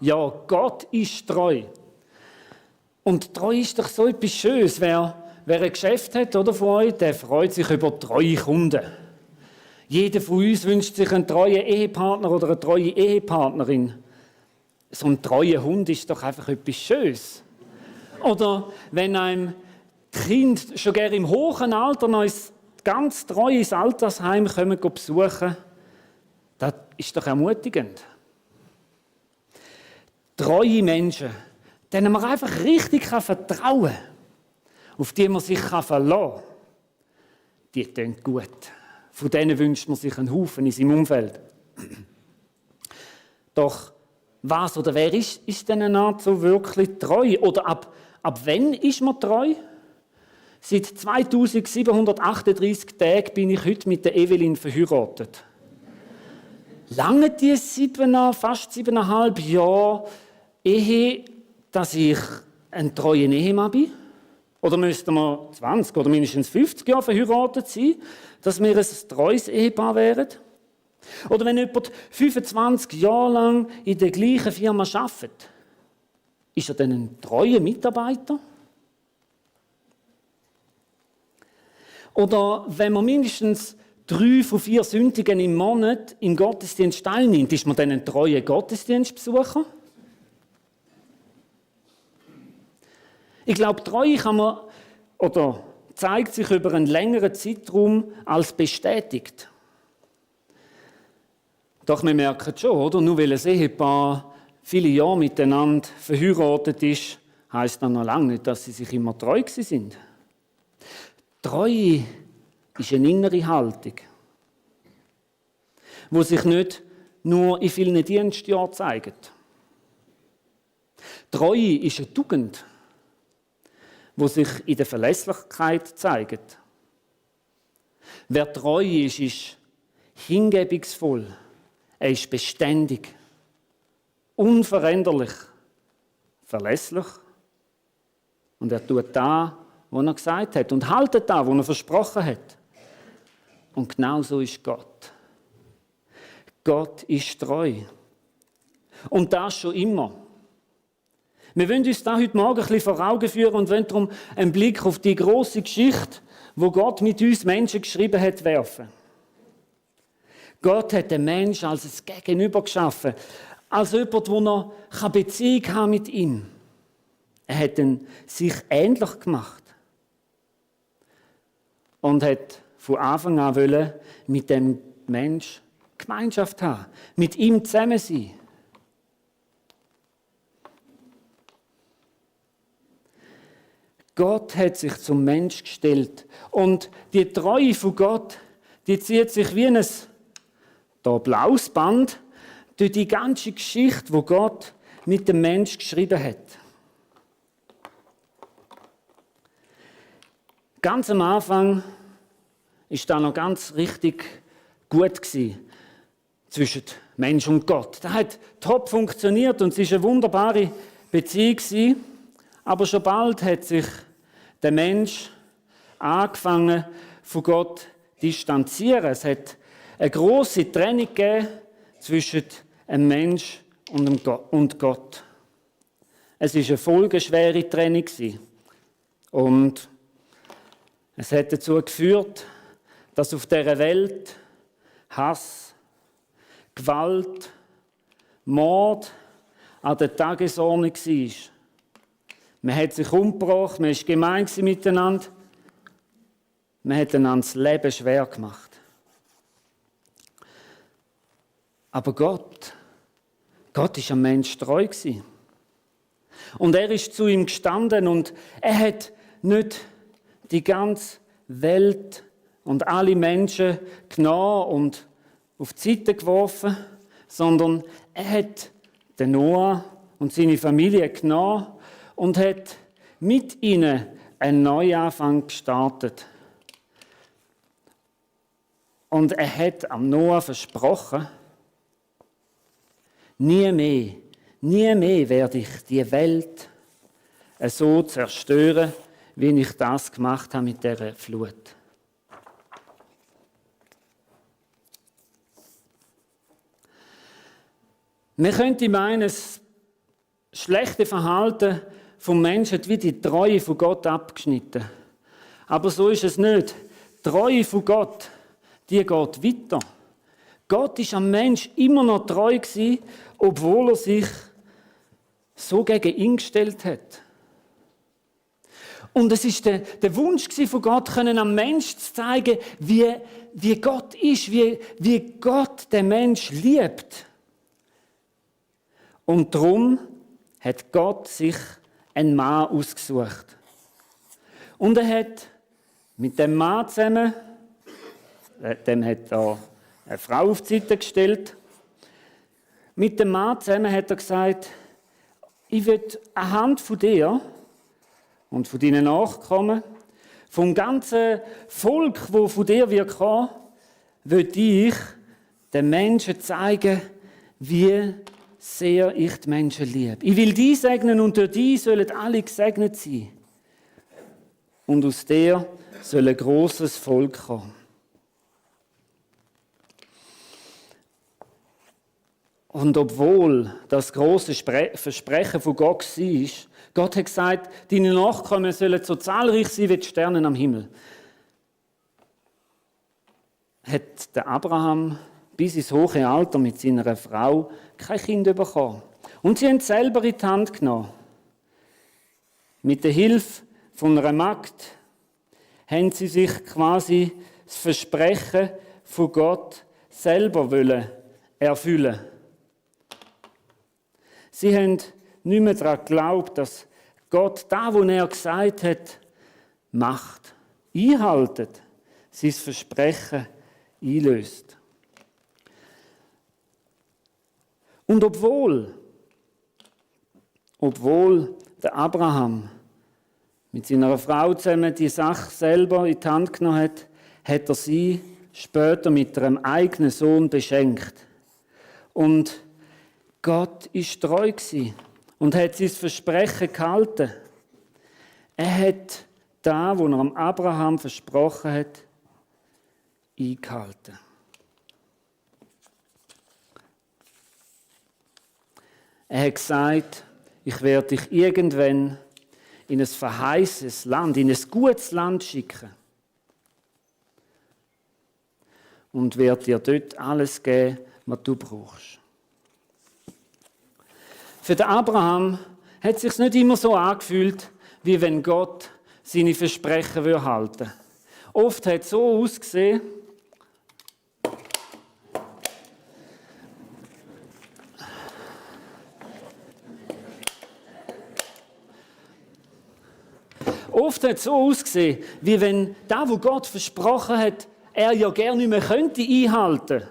Ja, Gott ist treu. Und treu ist doch so etwas Schönes. Wer ein Geschäft hat oder von euch, der freut sich über treue Kunden. Jeder von uns wünscht sich einen treuen Ehepartner oder eine treue Ehepartnerin. So ein treuer Hund ist doch einfach etwas Schönes. Oder wenn einem die Kinder schon gerne im hohen Alter noch ganz treu ins Altersheim kommen besuchen, das ist doch ermutigend. Treue Menschen, denen man einfach richtig vertrauen kann, auf die man sich verlassen kann, die tun gut. Von denen wünscht man sich einen Haufen in seinem Umfeld. Doch was oder wer ist denn eine Art so wirklich treu? Oder ab wann ist man treu? Seit 2738 Tagen bin ich heute mit der Evelyn verheiratet. Lange die fast 7,5 Jahre Ehe, dass ich ein treuer Ehemann bin? Oder müssten wir 20 oder mindestens 50 Jahre verheiratet sein, dass wir ein treues Ehepaar wären? Oder wenn jemand 25 Jahre lang in der gleichen Firma arbeitet, ist er dann ein treuer Mitarbeiter? Oder wenn man mindestens 3 von 4 Sündigen im Monat im Gottesdienst teilnimmt, ist man dann ein treuer Gottesdienstbesucher? Ich glaube, Treue kann man oder zeigt sich über einen längeren Zeitraum als bestätigt. Doch wir merken schon, oder? Nur weil ein Ehepaar viele Jahre miteinander verheiratet ist, heisst das noch lange nicht, dass sie sich immer treu sind. Treue ist eine innere Haltung, die sich nicht nur in vielen Dienstjahren zeigt. Treue ist eine Tugend, die sich in der Verlässlichkeit zeigt. Wer treu ist hingebungsvoll, er ist beständig, unveränderlich, verlässlich und er tut das, was er gesagt hat und haltet das, was er versprochen hat. Und genau so ist Gott. Gott ist treu. Und das schon immer. Wir wollen uns das heute Morgen ein bisschen vor Augen führen und wollen darum einen Blick auf die grosse Geschichte, wo Gott mit uns Menschen geschrieben hat, werfen. Gott hat den Menschen als ein Gegenüber geschaffen, als jemand, der noch Beziehung haben mit ihm. Er hat ihn sich ähnlich gemacht und hat von Anfang an wollen mit dem Mensch Gemeinschaft haben, mit ihm zusammen sein. Gott hat sich zum Mensch gestellt und die Treue von Gott, die zieht sich wie ein blaues Band durch die ganze Geschichte, wo Gott mit dem Mensch geschrieben hat. Ganz am Anfang ist da noch ganz richtig gut gewesen zwischen Mensch und Gott. Das hat top funktioniert und es ist eine wunderbare Beziehung gewesen. Aber schon bald hat sich der Mensch angefangen von Gott zu distanzieren. Es hat eine grosse Trennung gegeben zwischen einem Mensch und Gott. Es war eine folgenschwere Trennung. Und es hat dazu geführt, dass auf dieser Welt Hass, Gewalt, Mord an der Tagesordnung war. Man hat sich umgebracht, man war gemein miteinander, man hat einander das Leben schwer gemacht. Aber Gott war am Mensch treu gewesen. Und er ist zu ihm gestanden und er hat nicht die ganze Welt und alle Menschen genommen und auf die Seite geworfen, sondern er hat den Noah und seine Familie genommen und hat mit ihnen einen Neuanfang gestartet. Und er hat am Noah versprochen, nie mehr werde ich die Welt so zerstören, wie ich das gemacht habe mit dieser Flut. Man könnte meinen, es schlechte Verhalten vom Menschen hat wie die Treue von Gott abgeschnitten. Aber so ist es nicht. Die Treue von Gott, die geht weiter. Gott ist am Mensch immer noch treu gewesen, obwohl er sich so gegen ihn gestellt hat. Und es ist der Wunsch von Gott, am Mensch zu zeigen, wie Gott ist, wie Gott den Mensch liebt. Und darum hat Gott sich einen Mann ausgesucht. Und er hat mit dem Mann zusammen, dem hat er eine Frau auf die Seite gestellt, mit dem Mann zusammen hat er gesagt, ich will anhand von dir und von deinen Nachkommen, vom ganzen Volk, das von dir wird kommen, will ich den Menschen zeigen, wie sehr ich die Menschen liebe. Ich will die segnen und durch die sollen alle gesegnet sein. Und aus dir soll ein grosses Volk kommen. Und obwohl das große Versprechen von Gott war, Gott hat gesagt, deine Nachkommen sollen so zahlreich sein wie die Sterne am Himmel, hat der Abraham bis ins hohe Alter mit seiner Frau kein Kind bekommen. Und sie haben es selber in die Hand genommen. Mit der Hilfe von einer Magd haben sie sich quasi das Versprechen von Gott selber erfüllen. Sie haben nicht mehr daran geglaubt, dass Gott das, was er gesagt hat, macht, einhaltet, sein Versprechen einlöst. Und obwohl der Abraham mit seiner Frau zusammen die Sache selber in die Hand genommen hat, hat er sie später mit ihrem eigenen Sohn beschenkt. Und Gott ist treu gewesen und hat sein Versprechen gehalten. Er hat das, was er am Abraham versprochen hat, eingehalten. Er hat gesagt, ich werde dich irgendwann in ein verheißenes Land, in ein gutes Land schicken und werde dir dort alles geben, was du brauchst. Für den Abraham hat es sich nicht immer so angefühlt, wie wenn Gott seine Versprechen halten würde. Oft hat es so ausgesehen, wie wenn das, was Gott versprochen hat, er ja gerne nicht mehr einhalten könnte.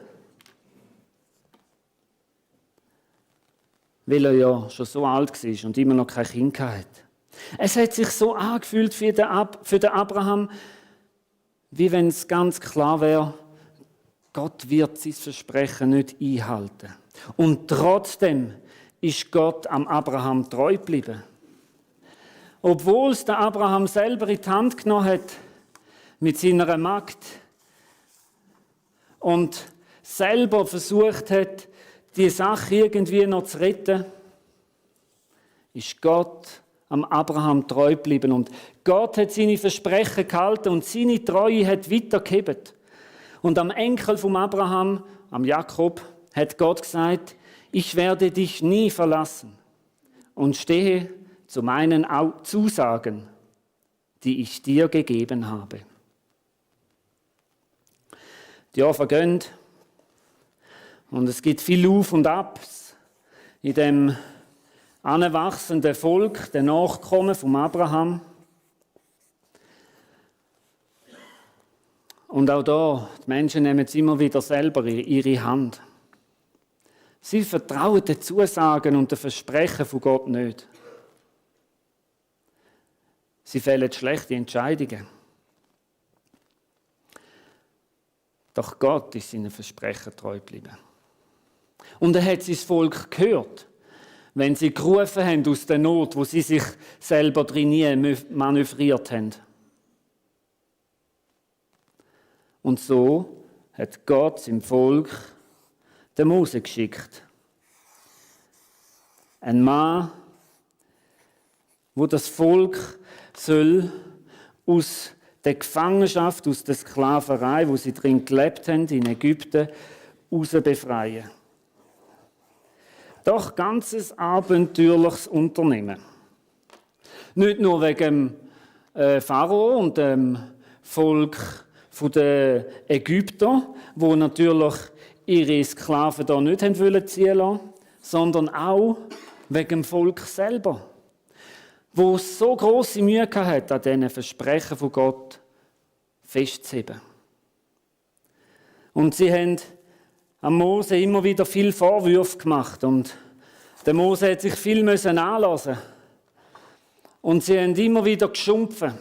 Weil er ja schon so alt war und immer noch kein Kind hatte. Es hat sich so angefühlt für den Abraham, wie wenn es ganz klar wäre, Gott wird sein Versprechen nicht einhalten. Und trotzdem ist Gott am Abraham treu geblieben. Obwohl es der Abraham selber in die Hand genommen hat, mit seiner Magd, und selber versucht hat, die Sache irgendwie noch zu retten, ist Gott am Abraham treu geblieben. Und Gott hat seine Versprechen gehalten und seine Treue hat weitergegeben. Und am Enkel vom Abraham, am Jakob, hat Gott gesagt, ich werde dich nie verlassen und stehe zu meinen Zusagen, die ich dir gegeben habe. Die Jahre vergehen und es gibt viel Auf und Abs in dem anwachsenden Volk, der Nachkommen vom Abraham. Und auch da, die Menschen nehmen es immer wieder selber in ihre Hand. Sie vertrauen den Zusagen und den Versprechen von Gott nicht. Sie fällen schlechte Entscheidungen. Doch Gott ist seinen Versprechen treu geblieben. Und er hat sein Volk gehört, wenn sie gerufen haben aus der Not, wo sie sich selber drin manövriert haben. Und so hat Gott seinem Volk den Mose geschickt. Ein Mann, wo das Volk soll aus der Gefangenschaft, aus der Sklaverei, wo sie drin gelebt haben, in Ägypten, raus befreien. Doch ganzes abenteuerliches Unternehmen. Nicht nur wegen dem Pharao und dem Volk der Ägypter, wo natürlich ihre Sklaven da nicht ziehen lassen, sondern auch wegen dem Volk selber, wo so große Mühe hatte, an diesen Versprechen von Gott festzuhalten. Und sie haben am Mose immer wieder viel Vorwürfe gemacht und der Mose hat sich viel anlassen. Und sie haben immer wieder geschumpfen.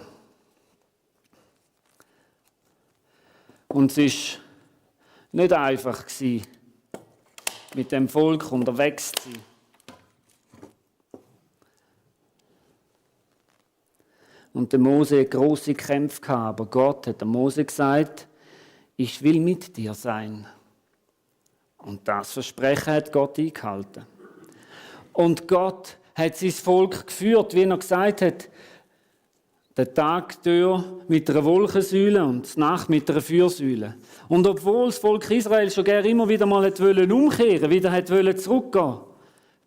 Und es war nicht einfach, mit dem Volk unterwegs zu sein. Und der Mose hatte grosse Kämpfe, aber Gott hat dem Mose gesagt, ich will mit dir sein. Und das Versprechen hat Gott eingehalten. Und Gott hat sein Volk geführt, wie er gesagt hat, den Tag durch mit einer Wolkensäule und die Nacht mit einer Feuersäule. Und obwohl das Volk Israel schon gerne immer wieder mal umkehren wollte, wieder zurückgehen,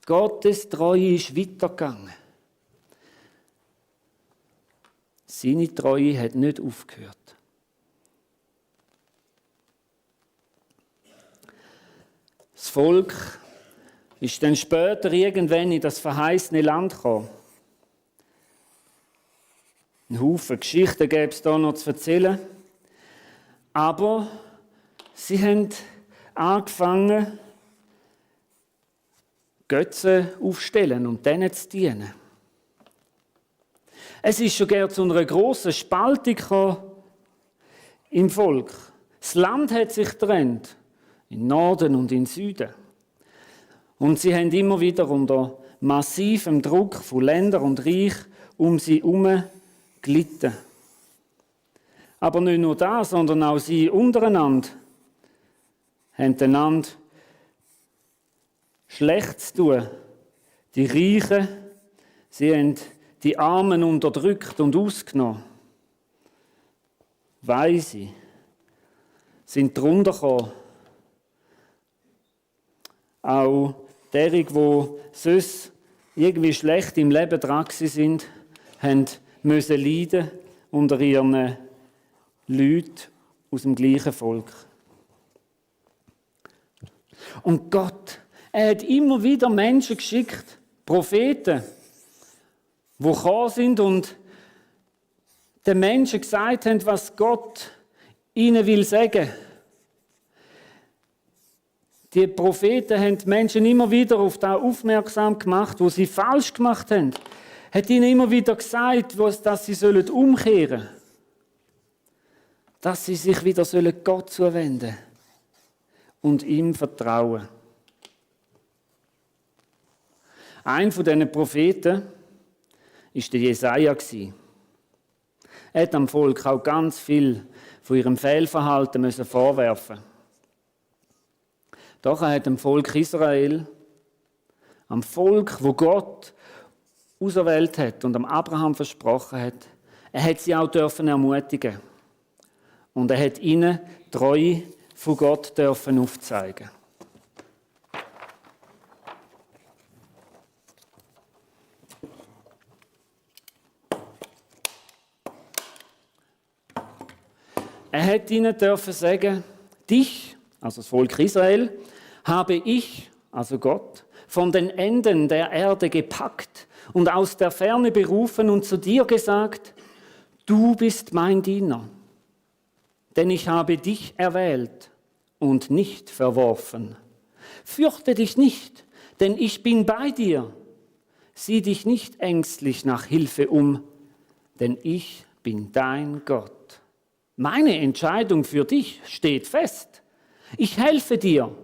Gottes Treue ist weitergegangen. Seine Treue hat nicht aufgehört. Das Volk ist dann später irgendwann in das verheißene Land gekommen. Ein Haufen Geschichten gäbe es da noch zu erzählen. Aber sie haben angefangen, Götzen aufzustellen und denen zu dienen. Es ist schon gerne zu einer grossen Spaltung gekommen im Volk. Das Land hat sich getrennt, in Norden und in Süden. Und sie haben immer wieder unter massivem Druck von Ländern und Reich um sie herum gelitten. Aber nicht nur das, sondern auch sie untereinander haben einander schlecht zu tun. Die Reichen, sie haben die Armen unterdrückt und ausgenommen. Weise sind drunter gekommen. Auch derjenigen, die sonst irgendwie schlecht im Leben dran sind, müssen leiden unter ihren Leuten aus dem gleichen Volk. Und Gott, er hat immer wieder Menschen geschickt, Propheten, die gekommen sind und den Menschen gesagt haben, was Gott ihnen will sagen. Die Propheten haben die Menschen immer wieder auf das aufmerksam gemacht, was sie falsch gemacht haben. Hat ihnen immer wieder gesagt, dass sie umkehren sollen. Dass sie sich wieder Gott zuwenden und ihm vertrauen. Ein von diesen Propheten war der Jesaja. Er hat dem Volk auch ganz viel von ihrem Fehlverhalten vorwerfen. Doch er hat dem Volk Israel, am Volk, wo Gott auserwählt hat und am Abraham versprochen hat, er hat sie auch ermutigen. Und er hat ihnen die Treue von Gott aufzeigen. Er hat ihnen sagen, dich, also das Volk Israel, habe ich, also Gott, von den Enden der Erde gepackt und aus der Ferne berufen und zu dir gesagt, du bist mein Diener, denn ich habe dich erwählt und nicht verworfen. Fürchte dich nicht, denn ich bin bei dir. Sieh dich nicht ängstlich nach Hilfe um, denn ich bin dein Gott. Meine Entscheidung für dich steht fest. Ich helfe dir.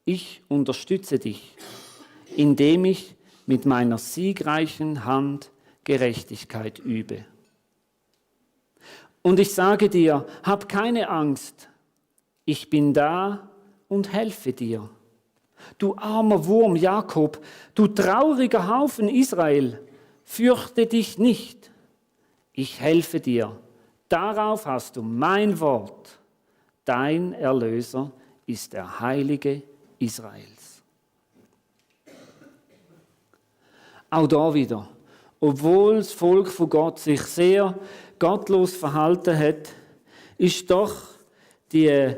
Ich unterstütze dich, indem ich mit meiner siegreichen Hand Gerechtigkeit übe. Und ich sage dir, hab keine Angst. Ich bin da und helfe dir. Du armer Wurm Jakob, du trauriger Haufen Israel, fürchte dich nicht, ich helfe dir. Darauf hast du mein Wort. Dein Erlöser ist der Heilige Israels. Auch da wieder, obwohl das Volk von Gott sich sehr gottlos verhalten hat, ist doch die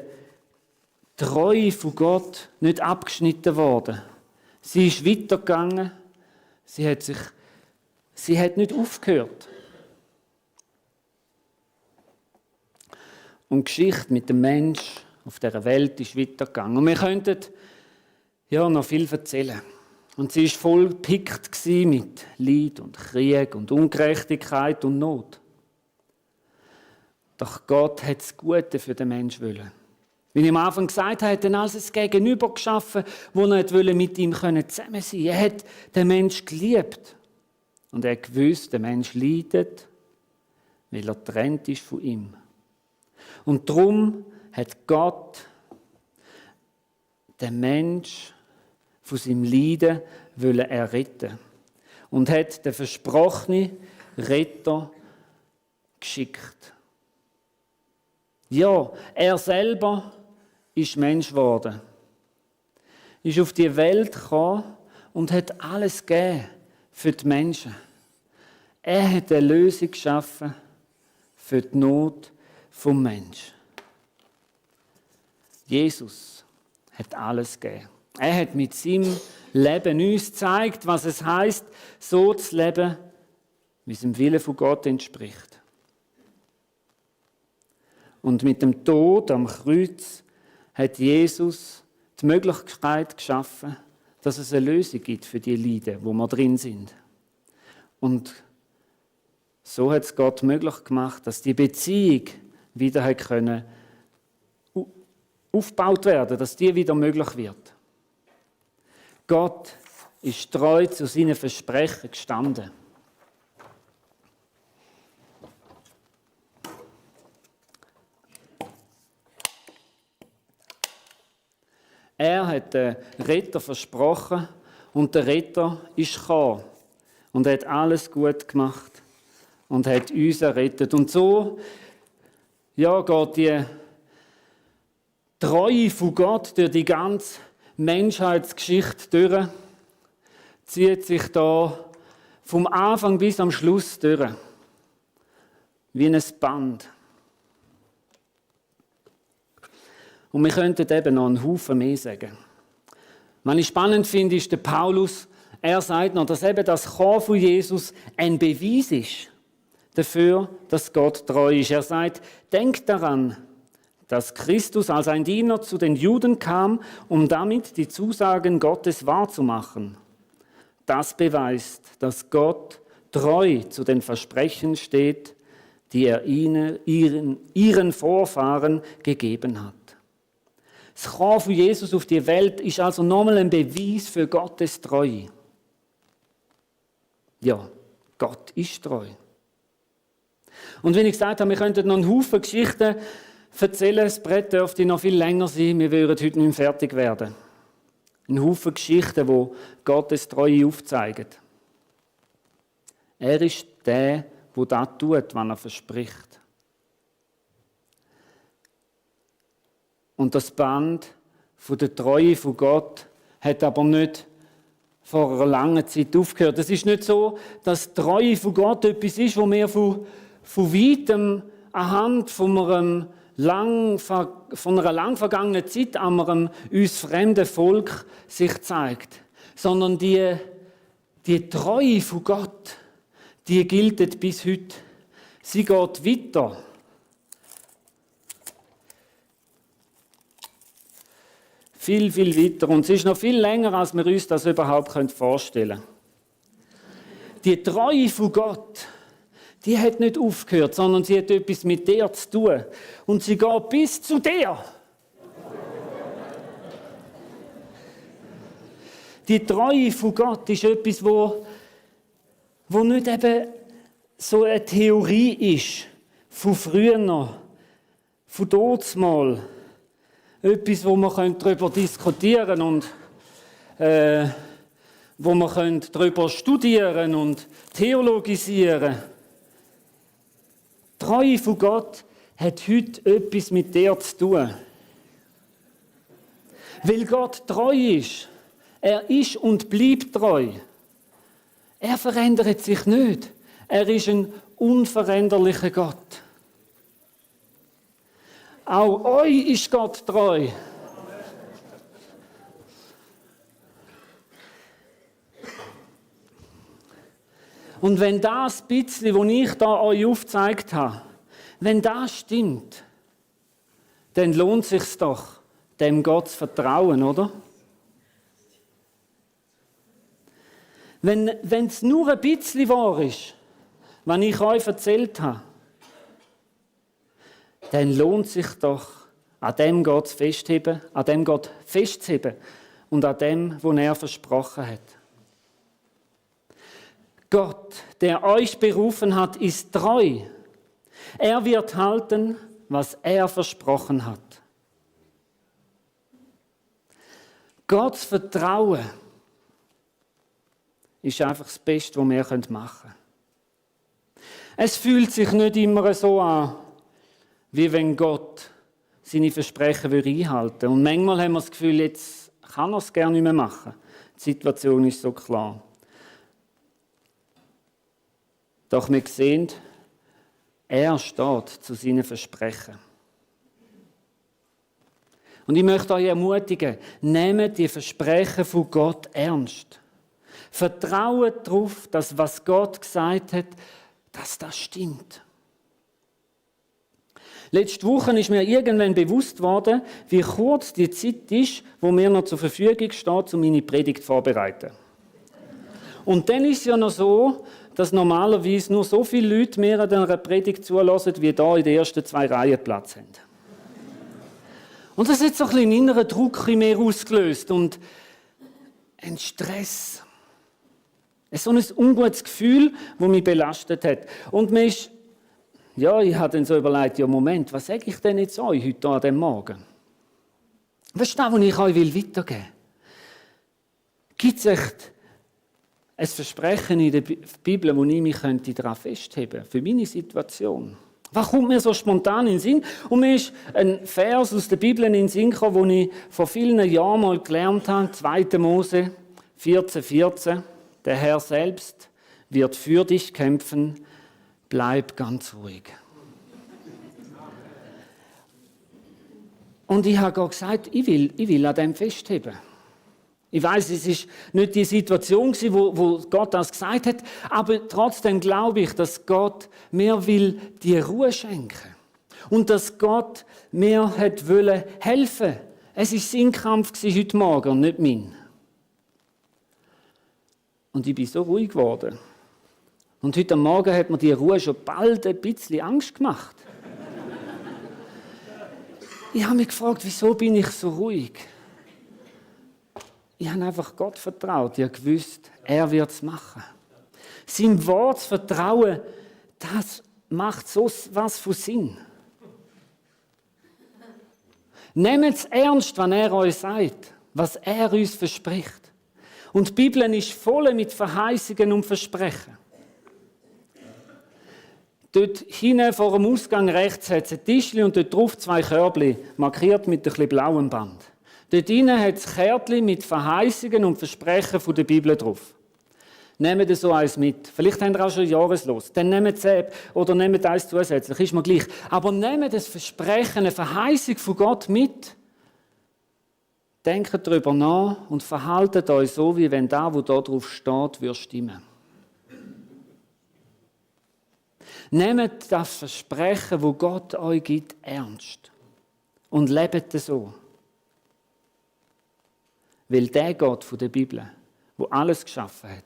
Treue von Gott nicht abgeschnitten worden. Sie ist weitergegangen, sie hat nicht aufgehört. Und die Geschichte mit dem Menschen auf dieser Welt ist weitergegangen. Und wir könnten ja noch viel erzählen. Und sie war voll gepickt mit Leid und Krieg und Ungerechtigkeit und Not. Doch Gott hat das Gute für den Menschen wollen. Wie ich am Anfang gesagt habe, hat er alles Gegenüber geschaffen, wo er mit ihm zusammen sein konnte. Er hat den Menschen geliebt. Und er gewusst, der Mensch leidet, weil er getrennt ist von ihm. Und darum hat Gott den Menschen von seinem Leiden erretten und hat den versprochenen Retter geschickt. Ja, er selber ist Mensch geworden, ist auf die Welt gekommen und hat alles gegeben für die Menschen. Er hat eine Lösung geschaffen für die Not vom Menschen. Jesus hat alles gegeben. Er hat mit seinem Leben uns gezeigt, was es heisst, so zu leben, wie es dem Willen von Gott entspricht. Und mit dem Tod am Kreuz hat Jesus die Möglichkeit geschaffen, dass es eine Lösung gibt für die Leiden, wo wir drin sind. Und so hat es Gott möglich gemacht, dass die Beziehung wieder aufgebaut werden, dass die wieder möglich wird. Gott ist treu zu seinen Versprechen gestanden. Er hat den Retter versprochen und der Retter ist gekommen und hat alles gut gemacht und hat uns errettet. Und so geht die Treue von Gott durch die ganze Menschheitsgeschichte durch, zieht sich da vom Anfang bis am Schluss durch, wie ein Band. Und wir könnten eben noch einen Haufen mehr sagen. Was ich spannend finde, ist der Paulus. Er sagt noch, dass eben das Kommen von Jesus ein Beweis ist dafür, dass Gott treu ist. Er sagt, denkt daran, dass Christus als ein Diener zu den Juden kam, um damit die Zusagen Gottes wahrzumachen. Das beweist, dass Gott treu zu den Versprechen steht, die er ihren Vorfahren gegeben hat. Das Kommen von Jesus auf die Welt ist also nochmal ein Beweis für Gottes Treue. Ja, Gott ist treu. Und wie ich gesagt habe, wir könnten noch einen Haufen Geschichten erzählen. Das Brett dürfte noch viel länger sein. Wir würden heute nicht mehr fertig werden. Ein Haufen Geschichten, die Gottes Treue aufzeigen. Er ist der das tut, was er verspricht. Und das Band von der Treue von Gott hat aber nicht vor einer langen Zeit aufgehört. Es ist nicht so, dass die Treue von Gott etwas ist, wo wir von weitem anhand von einer lang vergangenen Zeit an einem uns fremden Volk sich zeigt. Sondern die Treue von Gott, die gilt bis heute. Sie geht weiter. Viel, viel weiter. Und es ist noch viel länger, als wir uns das überhaupt vorstellen können. Die Treue von Gott, die hat nicht aufgehört, sondern sie hat etwas mit dir zu tun. Und sie geht bis zu dir. Die Treue von Gott ist etwas, wo nicht eben so eine Theorie ist, von früher noch, von damals. Etwas, wo man darüber diskutieren und wo wir darüber studieren und theologisieren können. Die Treue von Gott hat heute etwas mit dir zu tun. Weil Gott treu ist. Er ist und bleibt treu. Er verändert sich nicht. Er ist ein unveränderlicher Gott. Auch euch ist Gott treu. Und wenn das bisschen, was ich da euch aufgezeigt habe, wenn das stimmt, dann lohnt es sich doch, dem Gott zu vertrauen, oder? Wenn es nur ein bisschen wahr ist, was ich euch erzählt habe, dann lohnt es sich doch, an dem Gott festzuheben, an dem Gott festzuheben und an dem, was er versprochen hat. Gott, der euch berufen hat, ist treu. Er wird halten, was er versprochen hat. Gottes Vertrauen ist einfach das Beste, was wir machen können. Es fühlt sich nicht immer so an, wie wenn Gott seine Versprechen einhalten würde. Und manchmal haben wir das Gefühl, jetzt kann er es gerne nicht mehr machen. Die Situation ist so klar. Doch wir sehen, er steht zu seinen Versprechen. Und ich möchte euch ermutigen, nehmt die Versprechen von Gott ernst. Vertraut darauf, dass was Gott gesagt hat, dass das stimmt. Letzte Woche ist mir irgendwann bewusst worden, wie kurz die Zeit ist, wo mir noch zur Verfügung steht, um meine Predigt vorzubereiten. Und dann ist es ja noch so, dass normalerweise nur so viele Leute mir an einer Predigt zulassen, wie da in den ersten 2 Reihen Platz haben. Und das hat so ein bisschen einen inneren Druck in mir ausgelöst und einen Stress. So ein ungutes Gefühl, das mich belastet hat. Und ich habe dann so überlegt, ja Moment, was sage ich denn jetzt euch heute an diesem Morgen? Was ist das, was ich euch weitergeben will? Gibt es echt ein Versprechen in der Bibel, wo ich mich daran festheben könnte, für meine Situation? Was kommt mir so spontan in den Sinn? Und mir ist ein Vers aus der Bibel in den Sinn gekommen, den ich vor vielen Jahren mal gelernt habe, 2. Mose 14,14. Der Herr selbst wird für dich kämpfen, bleib ganz ruhig. Und ich habe Gott gesagt, ich will an dem festheben. Ich weiß, es ist nicht die Situation, wo Gott das gesagt hat, aber trotzdem glaube ich, dass Gott mir will die Ruhe schenken und dass Gott mir wollte helfen. Es war sein Kampf heute Morgen und nicht mein. Und ich bin so ruhig geworden. Und heute Morgen hat mir die Ruhe schon bald ein bisschen Angst gemacht. Ich habe mich gefragt, wieso bin ich so ruhig? Ich habe einfach Gott vertraut. Ich habe gewusst, er wird es machen. Sein Wort zu vertrauen, das macht so was von Sinn. Nehmt es ernst, wenn er euch sagt, was er uns verspricht. Und die Bibel ist voll mit Verheißungen und Versprechen. Dort hinten vor dem Ausgang rechts hat es ein Tischchen und dort drauf 2 Körbchen, markiert mit ein bisschen blauem Band. Dort drinnen hat es Kärtchen mit Verheißungen und Versprechen von der Bibel drauf. Nehmt so eins mit. Vielleicht habt ihr auch schon Jahreslos. Dann nehmt es oder nehmt eins zusätzlich, ist mir gleich. Aber nehmt das Versprechen, eine Verheißung von Gott mit. Denkt darüber nach und verhaltet euch so, wie wenn da, wo da drauf steht, würde stimmen. Nehmt das Versprechen, wo Gott euch gibt, ernst. Und lebt es so. Weil der Gott von der Bibel, der alles geschaffen hat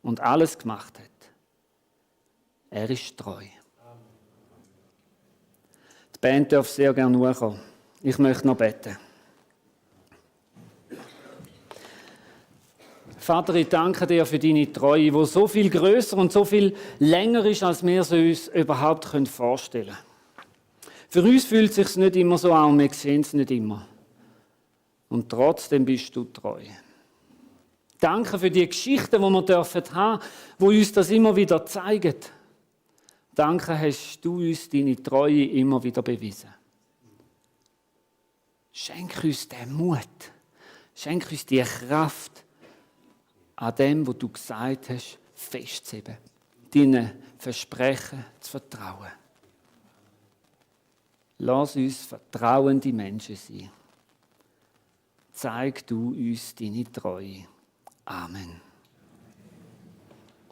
und alles gemacht hat, er ist treu. Die Band darf sehr gerne hochkommen. Ich möchte noch beten. Vater, ich danke dir für deine Treue, die so viel grösser und so viel länger ist, als wir es uns überhaupt vorstellen können. Für uns fühlt es sich nicht immer so an und wir sehen es nicht immer. Und trotzdem bist du treu. Danke für die Geschichten, die wir dürfen haben, die uns das immer wieder zeigen. Danke, hast du uns deine Treue immer wieder bewiesen. Schenk uns den Mut. Schenk uns die Kraft, an dem, was du gesagt hast, festzuheben. Deinen Versprechen zu vertrauen. Lass uns vertrauende Menschen sein. Zeig du uns deine Treue. Amen.